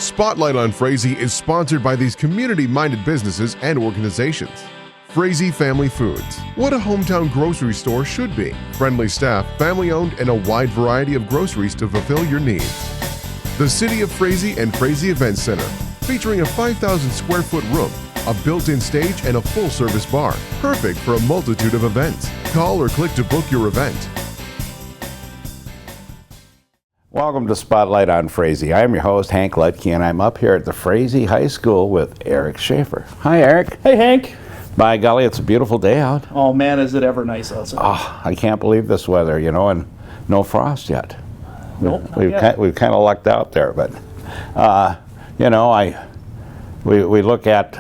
Spotlight on Frazee is sponsored by these community-minded businesses and organizations. Frazee Family Foods. What a hometown grocery store should be. Friendly staff, family-owned, and a wide variety of groceries to fulfill your needs. The City of Frazee and Frazee Event Center, featuring a 5,000 square foot room, a built-in stage, and a full-service bar. Perfect for a multitude of events. Call or click to book your event. Welcome to Spotlight on Frazee. I'm your host, Hank Lutke, and I'm up here at the Frazee High School with Eric Schaefer. Hi, Eric. Hey, Hank. By golly, it's a beautiful day out. Oh, man, is it ever nice outside. Oh, I can't believe this weather, you know, and no frost yet. Nope, We've kind of lucked out there, but, you know, we look at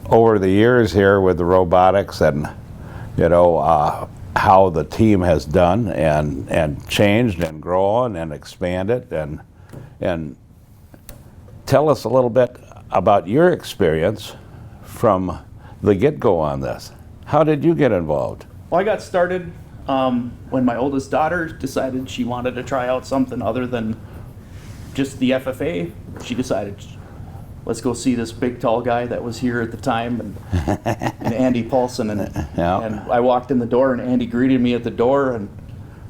over the years here with the robotics and, you know, how the team has done and changed and grown and expanded, and tell us a little bit about your experience from the get-go on this. How did you get involved? Well, I got started when my oldest daughter decided she wanted to try out something other than just the FFA. She decided, let's go see this big tall guy that was here at the time, and Andy Paulson. And I walked in the door, and Andy greeted me at the door, and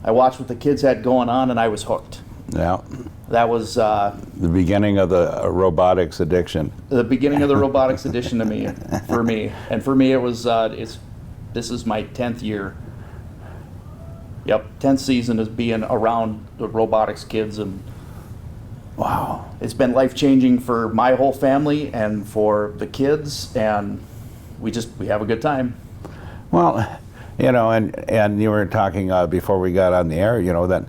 I watched what the kids had going on, and I was hooked. Yeah. That was the beginning of the robotics addiction. The beginning of the robotics addiction to me, for me. And for me, it was, this is my 10th year. Yep, 10th season is being around the robotics kids, and wow. It's been life-changing for my whole family and for the kids, and we have a good time. Well, you know, and you were talking before we got on the air, you know, that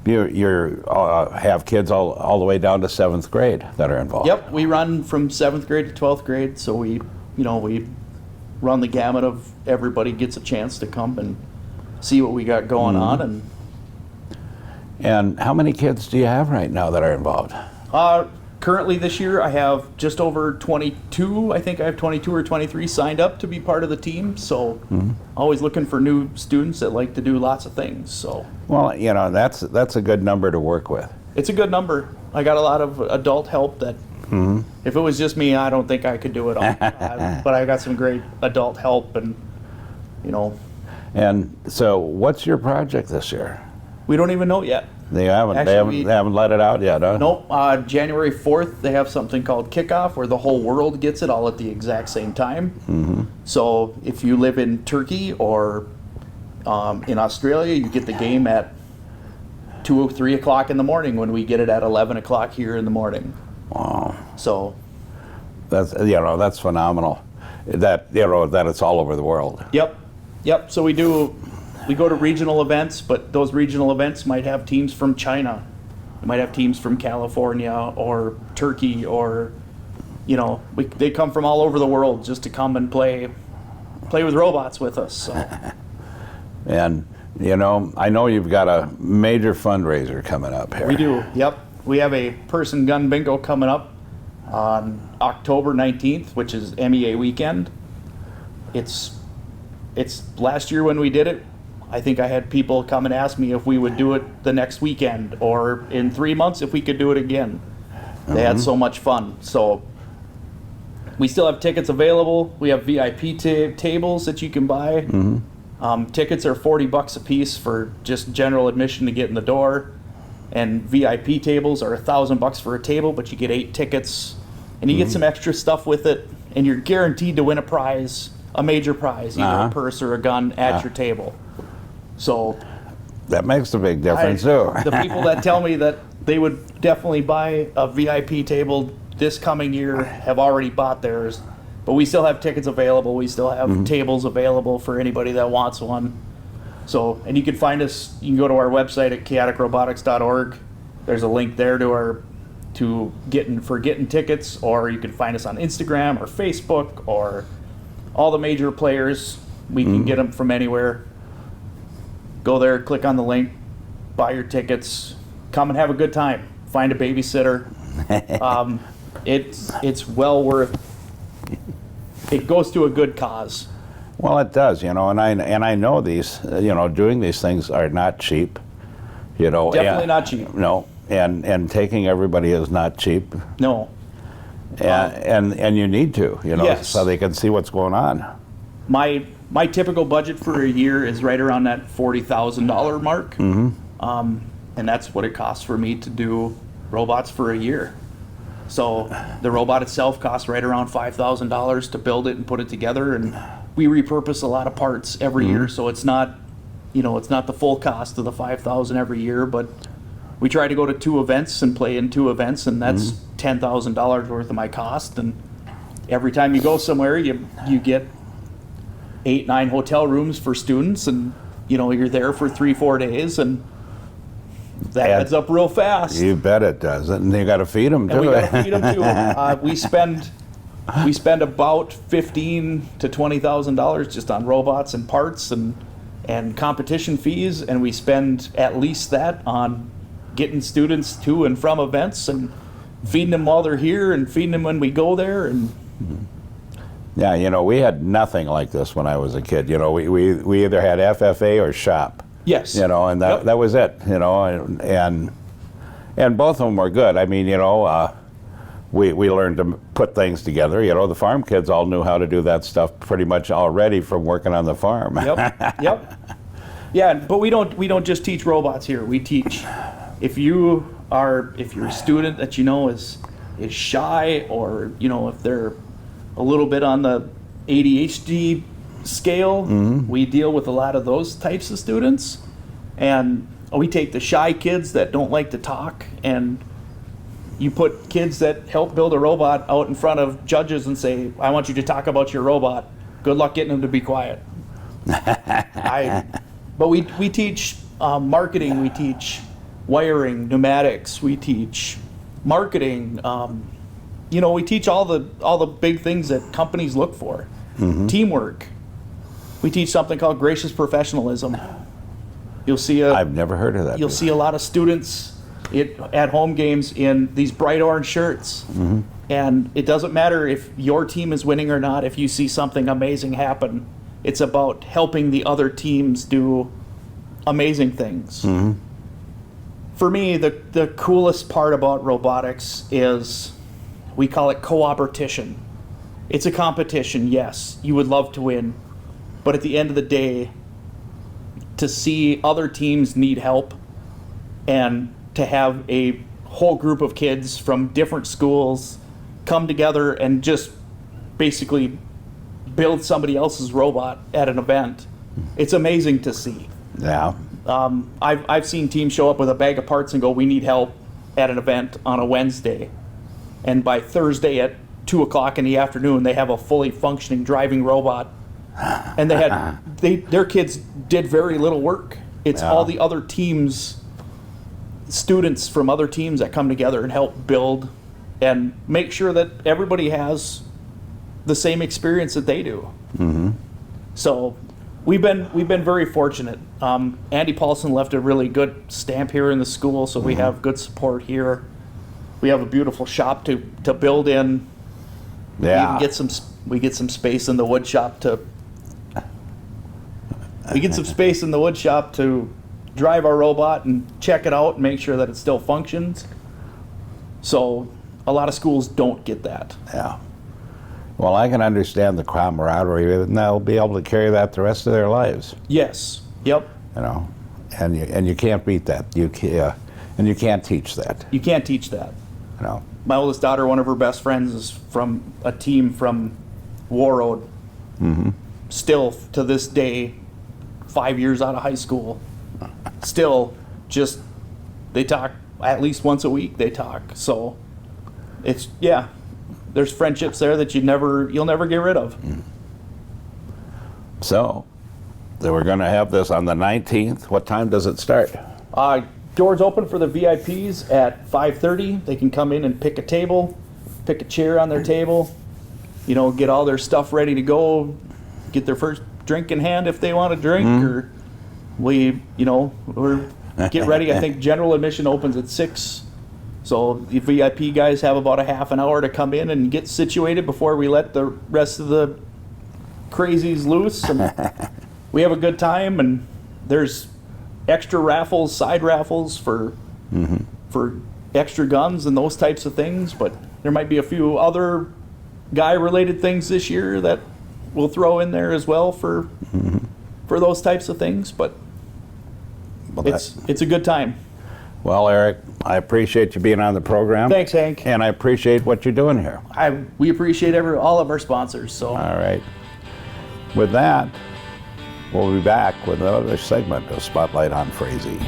you have kids all the way down to 7th grade that are involved. Yep, we run from 7th grade to 12th grade, so we run the gamut of everybody gets a chance to come and see what we got going on. And how many kids do you have right now that are involved? Currently this year I have just over 22. I think I have 22 or 23 signed up to be part of the team. So always looking for new students that like to do lots of things. So well, you know, that's a good number to work with. It's a good number. I got a lot of adult help that if it was just me, I don't think I could do it all. But I got some great adult help, and you know. And so, what's your project this year? We don't even know yet. They haven't let it out yet, huh? Nope. January 4th, they have something called Kickoff, where the whole world gets it all at the exact same time. So if you live in Turkey or in Australia, you get the game at 2 or 3 o'clock in the morning, when we get it at 11 o'clock here in the morning. Wow. So that's, you know, that's phenomenal. That, you know, that it's all over the world. Yep. So we go to regional events, but those regional events might have teams from China. They might have teams from California or Turkey, or, you know, they come from all over the world just to come and play with robots with us. So. And, you know, I know you've got a major fundraiser coming up here. We do, yep. We have a person gun bingo coming up on October 19th, which is MEA weekend. It's last year when we did it, I think I had people come and ask me if we would do it the next weekend, or in 3 months if we could do it again. They had so much fun. So we still have tickets available. We have VIP tables that you can buy. Tickets are $40 a piece for just general admission to get in the door, and VIP tables are $1,000 for a table, but you get 8 tickets, and you get some extra stuff with it, and you're guaranteed to win a prize, a major prize, either a purse or a gun at your table. So that makes a big difference too. The people that tell me that they would definitely buy a VIP table this coming year have already bought theirs, but we still have tickets available. We still have tables available for anybody that wants one. So, and you can find us, you can go to our website at chaoticrobotics.org. There's a link there to getting tickets, or you can find us on Instagram or Facebook or all the major players. We can get them from anywhere. Go there, click on the link, buy your tickets, come and have a good time. Find a babysitter. It's well worth. It goes to a good cause. Well, it does, you know, and I know these, you know, doing these things are not cheap, you know. Definitely not cheap. No, and taking everybody is not cheap. No. And you need to, Yes. so they can see what's going on. My typical budget for a year is right around that $40,000 mark. And that's what it costs for me to do robots for a year. So the robot itself costs right around $5,000 to build it and put it together, and we repurpose a lot of parts every year, so it's not, it's not the full cost of the $5,000 every year, but we try to go to 2 events and play in 2 events, and that's $10,000 worth of my cost. And every time you go somewhere, you get 8, 9 hotel rooms for students, and you're there for 3-4 days, and that adds up real fast. You bet it does, and you got to feed them too. And we got to feed them too. We spend about $15,000 to $20,000 just on robots and parts and competition fees, and we spend at least that on getting students to and from events and feeding them while they're here and feeding them when we go there. And yeah, we had nothing like this when I was a kid. We either had FFA or shop. Yes. And that was it. And both of them were good. I mean, we learned to put things together. The farm kids all knew how to do that stuff pretty much already from working on the farm. Yep. Yeah, but we don't just teach robots here. We teach if you're a student that is shy, or if they're a little bit on the ADHD scale, we deal with a lot of those types of students, and we take the shy kids that don't like to talk, and you put kids that help build a robot out in front of judges and say, I want you to talk about your robot. Good luck getting them to be quiet. But we teach marketing, we teach wiring, pneumatics, we teach marketing. We teach all the big things that companies look for. Teamwork. We teach something called gracious professionalism. You'll see I've never heard of that. You'll see a lot of students at home games in these bright orange shirts. And it doesn't matter if your team is winning or not. If you see something amazing happen, it's about helping the other teams do amazing things. For me, the coolest part about robotics is we call it cooperation. It's a competition, yes. You would love to win. But at the end of the day, to see other teams need help and to have a whole group of kids from different schools come together and just basically build somebody else's robot at an event, it's amazing to see. Yeah. I've seen teams show up with a bag of parts and go, we need help at an event on a Wednesday. And by Thursday at 2 o'clock in the afternoon, they have a fully functioning driving robot. And their kids did very little work. It's all the other teams, students from other teams that come together and help build and make sure that everybody has the same experience that they do. So we've been very fortunate. Andy Paulson left a really good stamp here in the school, so we have good support here. We have a beautiful shop to build in. Yeah. We get some space in the wood shop to. We get some space in the wood shop to drive our robot and check it out and make sure that it still functions. So a lot of schools don't get that. Yeah. Well, I can understand the camaraderie, and they'll be able to carry that the rest of their lives. Yes. Yep. And you can't beat that. And you can't teach that. You can't teach that. My oldest daughter, one of her best friends, is from a team from Warroad. Still, to this day, 5 years out of high school, still just, they talk at least once a week, they talk. So there's friendships there that you'll never get rid of. So we're going to have this on the 19th. What time does it start? Doors open for the VIPs at 5:30. They can come in and pick a table, pick a chair on their table, get all their stuff ready to go, get their first drink in hand if they want to drink, or we're get ready. I think general admission opens at 6. So the VIP guys have about a half an hour to come in and get situated before we let the rest of the crazies loose. And we have a good time, and there's extra raffles, side raffles for extra guns and those types of things, but there might be a few other guy-related things this year that we'll throw in there as well for those types of things. But Well, it's a good time. well, Eric, I appreciate you being on the program. Thanks, Hank. And I appreciate what you're doing here. We appreciate all of our sponsors. So. All right. With that, we'll be back with another segment of Spotlight on Frazee.